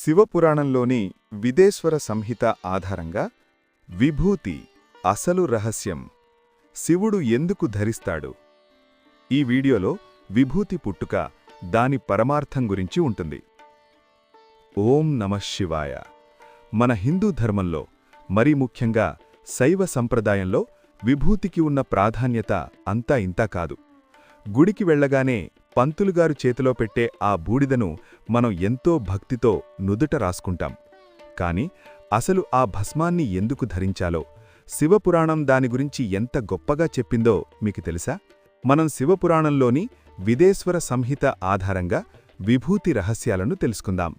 శివపురాణంలోని విదేశ్వర సంహిత ఆధారంగా విభూతి అసలు రహస్యం, శివుడు ఎందుకు ధరిస్తాడు? ఈ వీడియోలో విభూతి పుట్టుక, దాని పరమార్థం గురించి ఉంటుంది. ఓం నమః శివాయ. మన హిందూ ధర్మంలో, మరీ ముఖ్యంగా శైవ సంప్రదాయంలో విభూతికి ఉన్న ప్రాధాన్యత అంతా ఇంతా కాదు. గుడికి వెళ్లగానే పంతులుగారు చేతిలో పెట్టే ఆ బూడిదను మనం ఎంతో భక్తితో నుదుట రాసుకుంటాం. కాని అసలు ఆ భస్మాన్ని ఎందుకు ధరించాలో, శివపురాణం దాని గురించి ఎంత గొప్పగా చెప్పిందో మీకు తెలుసా? మనం శివపురాణంలోని విదేశ్వర సంహిత ఆధారంగా విభూతి రహస్యాలను తెలుసుకుందాం.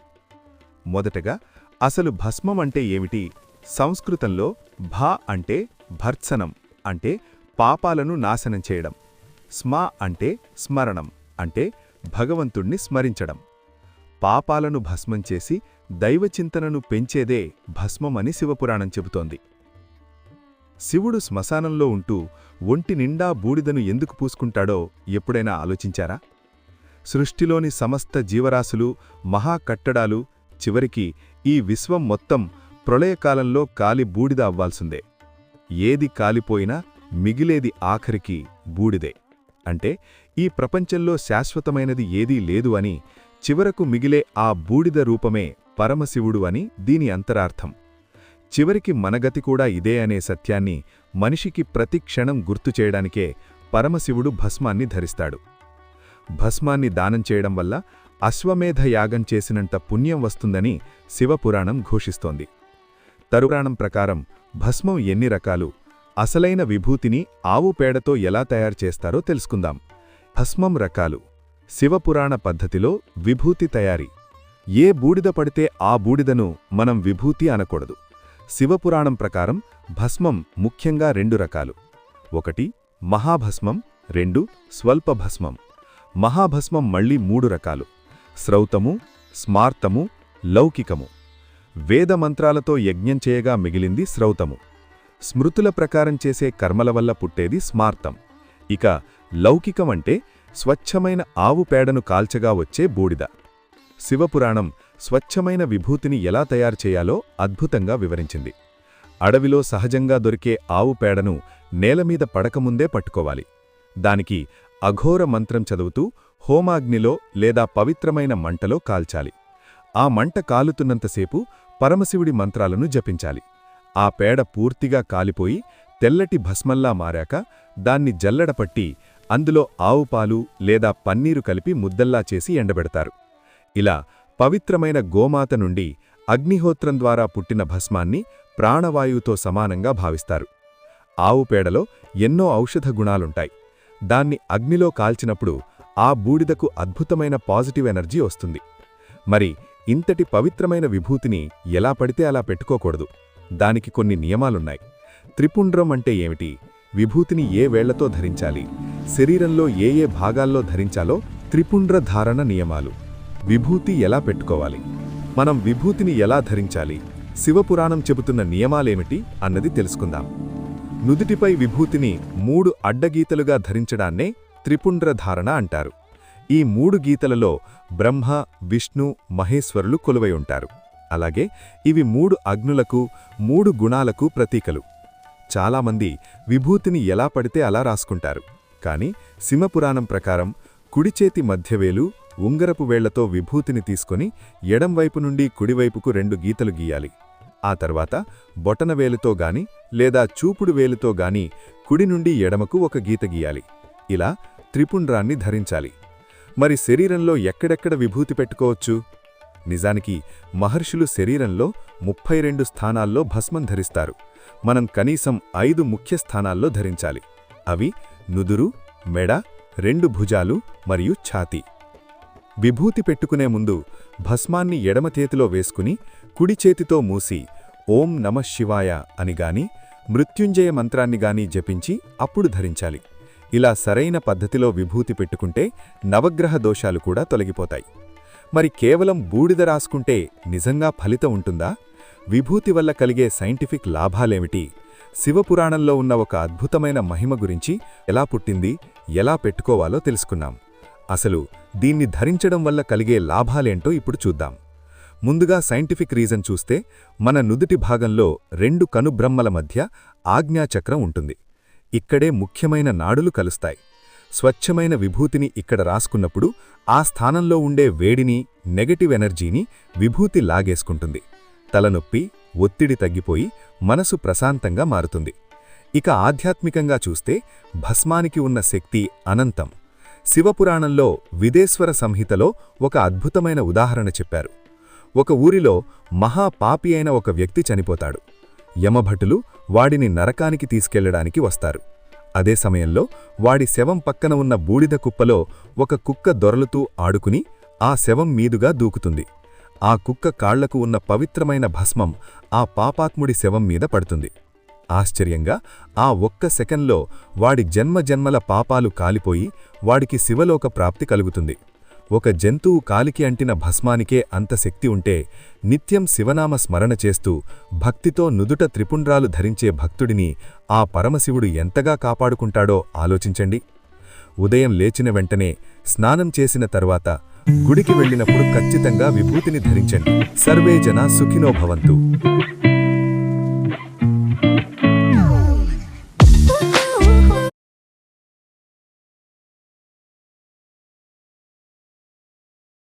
మొదటగా అసలు భస్మం అంటే ఏమిటి? సంస్కృతంలో భా అంటే భర్త్సనం, అంటే పాపాలను నాశనం చేయడం. స్మ అంటే స్మరణం, అంటే భగవంతుణ్ణి స్మరించడం. పాపాలను భస్మం చేసి దైవచింతనను పెంచేదే భస్మమని శివపురాణం చెబుతోంది. శివుడు శ్మశానంలో ఉంటూ ఒంటి నిండా బూడిదను ఎందుకు పూసుకుంటాడో ఎప్పుడైనా ఆలోచించారా? సృష్టిలోని సమస్త జీవరాశులు, మహాకట్టడాలు, చివరికి ఈ విశ్వం మొత్తం ప్రళయకాలంలో కాలి బూడిద అవ్వాల్సిందే. ఏది కాలిపోయినా మిగిలేది ఆఖరికి బూడిదే. అంటే ఈ ప్రపంచంలో శాశ్వతమైనది ఏదీ లేదు అని, చివరకు మిగిలే ఆ బూడిద రూపమే పరమశివుడు అని దీని అంతరార్థం. చివరికి మనగతి కూడా ఇదే అనే సత్యాన్ని మనిషికి ప్రతి క్షణం గుర్తు చేయడానికే పరమశివుడు భస్మాన్ని ధరిస్తాడు. భస్మాన్ని దానం చేయడం వల్ల అశ్వమేధ యాగం చేసినంత పుణ్యం వస్తుందని శివపురాణం ఘోషిస్తోంది. తరుపురాణం ప్రకారం భస్మం ఎన్ని రకాలు, అసలైన విభూతిని ఆవు పేడతో ఎలా తయారు చేస్తారో తెలుసుకుందాం. భస్మం రకాలు. శివపురాణ పద్ధతిలో విభూతి తయారీ. ఏ బూడిద పడితే ఆ బూడిదను మనం విభూతి అనకూడదు. శివపురాణం ప్రకారం భస్మం ముఖ్యంగా 2 రకాలు. 1 మహాభస్మం, 2 స్వల్పభస్మం. మహాభస్మం మళ్లీ 3 రకాలు: శ్రౌతము, స్మార్తము, లౌకికము. వేదమంత్రాలతో యజ్ఞం చేయగా మిగిలింది శ్రౌతము. స్మృతుల ప్రకారం చేసే కర్మల వల్ల పుట్టేది స్మార్తం. ఇక లౌకికం అంటే స్వచ్ఛమైన ఆవు పేడను కాల్చగా వచ్చే బూడిద. శివపురాణం స్వచ్ఛమైన విభూతిని ఎలా తయారు చేయాలో అద్భుతంగా వివరించింది. అడవిలో సహజంగా దొరికే ఆవు పేడను నేలమీద పడకముందే పట్టుకోవాలి. దానికి అఘోర మంత్రం చదువుతూ హోమాగ్నిలో లేదా పవిత్రమైన మంటలో కాల్చాలి. ఆ మంట కాలుతున్నంతసేపు పరమశివుడి మంత్రాలను జపించాలి. ఆ పేడ పూర్తిగా కాలిపోయి తెల్లటి భస్మల్లా మారాక దాన్ని జల్లెడపట్టి అందులో ఆవుపాలు లేదా పన్నీరు కలిపి ముద్దల్లా చేసి ఎండబెడతారు. ఇలా పవిత్రమైన గోమాత నుండి అగ్నిహోత్రం ద్వారా పుట్టిన భస్మాన్ని ప్రాణవాయువుతో సమానంగా భావిస్తారు. ఆవు పేడలో ఎన్నో ఔషధ గుణాలుంటాయి. దాన్ని అగ్నిలో కాల్చినప్పుడు ఆ బూడిదకు అద్భుతమైన పాజిటివ్ ఎనర్జీ వస్తుంది. మరి ఇంతటి పవిత్రమైన విభూతిని ఎలా పడితే అలా పెట్టుకోకూడదు. దానికి కొన్ని నియమాలున్నాయి. త్రిపుండ్రం అంటే ఏమిటి? విభూతిని ఏ వేళ్లతో ధరించాలి? శరీరంలో ఏ ఏ భాగాల్లో ధరించాలో త్రిపుండ్ర ధారణ నియమాలు. విభూతి ఎలా పెట్టుకోవాలి? మనం విభూతిని ఎలా ధరించాలి? శివపురాణం చెబుతున్న నియమాలేమిటి అన్నది తెలుసుకుందాం. నుదిటిపై విభూతిని 3 అడ్డగీతలుగా ధరించడాన్నే త్రిపుండ్ర ధారణ అంటారు. ఈ 3 గీతలలో బ్రహ్మ, విష్ణు, మహేశ్వరులు కొలువై ఉంటారు. అలాగే ఇవి 3 అగ్నులకు, 3 గుణాలకు ప్రతీకలు. చాలామంది విభూతిని ఎలా పడితే అలా రాసుకుంటారు. కాని శివపురాణం ప్రకారం కుడిచేతి మధ్యవేలు, ఉంగరపు వేళ్లతో విభూతిని తీసుకొని ఎడంవైపు నుండి కుడివైపుకు 2 గీతలు గీయాలి. ఆ తర్వాత బొటనవేలుతో గాని లేదా చూపుడు వేలుతో గాని కుడి నుండి ఎడమకు 1 గీత గీయాలి. ఇలా త్రిపుండ్రాన్ని ధరించాలి. మరి శరీరంలో ఎక్కడెక్కడ విభూతి పెట్టుకోవచ్చు? నిజానికి మహర్షులు శరీరంలో 32 స్థానాల్లో భస్మం ధరిస్తారు. మనం కనీసం 5 ముఖ్య స్థానాల్లో ధరించాలి. అవి నుదురు, మెడ, 2 భుజాలు మరియు ఛాతీ. విభూతి పెట్టుకునే ముందు భస్మాన్ని ఎడమ చేతిలో వేసుకుని కుడి చేతితో మూసి ఓం నమః శివాయ అని గాని, మృత్యుంజయ మంత్రాన్ని గాని జపించి అప్పుడు ధరించాలి. ఇలా సరైన పద్ధతిలో విభూతి పెట్టుకుంటే నవగ్రహ దోషాలు కూడా తొలగిపోతాయి. మరి కేవలం బూడిద రాసుకుంటే నిజంగా ఫలితం ఉంటుందా? విభూతి వల్ల కలిగే సైంటిఫిక్ లాభాలేమిటి? శివపురాణంలో ఉన్న ఒక అద్భుతమైన మహిమ గురించి, ఎలా పుట్టింది, ఎలా పెట్టుకోవాలో తెలుసుకున్నాం. అసలు దీన్ని ధరించడం వల్ల కలిగే లాభాలేంటో ఇప్పుడు చూద్దాం. ముందుగా సైంటిఫిక్ రీజన్ చూస్తే మన నుదుటి భాగంలో 2 కనుబ్రమ్మల మధ్య ఆజ్ఞాచక్రం ఉంటుంది. ఇక్కడే ముఖ్యమైన నాడులు కలుస్తాయి. స్వచ్ఛమైన విభూతిని ఇక్కడ రాసుకున్నప్పుడు ఆ స్థానంలో ఉండే వేడిని, నెగటివ్ ఎనర్జీని విభూతి లాగేసుకుంటుంది. తలనొప్పి, ఒత్తిడి తగ్గిపోయి మనసు ప్రశాంతంగా మారుతుంది. ఇక ఆధ్యాత్మికంగా చూస్తే భస్మానికి ఉన్న శక్తి అనంతం. శివపురాణంలో విదేశ్వర సంహితలో ఒక అద్భుతమైన ఉదాహరణ చెప్పారు. ఒక ఊరిలో మహాపాపి అయిన ఒక వ్యక్తి చనిపోతాడు. యమభటులు వాడిని నరకానికి తీసుకెళ్లడానికి వస్తారు. అదే సమయంలో వాడి శవం పక్కన ఉన్న బూడిద కుప్పలో ఒక కుక్క దొరలుతూ ఆడుకుని ఆ శవం మీదుగా దూకుతుంది. ఆ కుక్క కాళ్లకు ఉన్న పవిత్రమైన భస్మం ఆ పాపాత్ముడి శవం మీద పడుతుంది. ఆశ్చర్యంగా ఆ ఒక్క సెకండ్లో వాడి జన్మజన్మల పాపాలు కాలిపోయి వాడికి శివలోక ప్రాప్తి కలుగుతుంది. ఒక జంతువు కాలికి అంటిన భస్మానికే అంత శక్తి ఉంటే నిత్యం శివనామ స్మరణ చేస్తూ భక్తితో నుదుట త్రిపుండ్రాలు ధరించే భక్తుడిని ఆ పరమశివుడు ఎంతగా కాపాడుకుంటాడో ఆలోచించండి. ఉదయం లేచిన వెంటనే స్నానం చేసిన తర్వాత గుడికి వెళ్ళినప్పుడు ఖచ్చితంగా విభూతిని ధరించండి. సర్వే జనా సుఖినో భవంతు.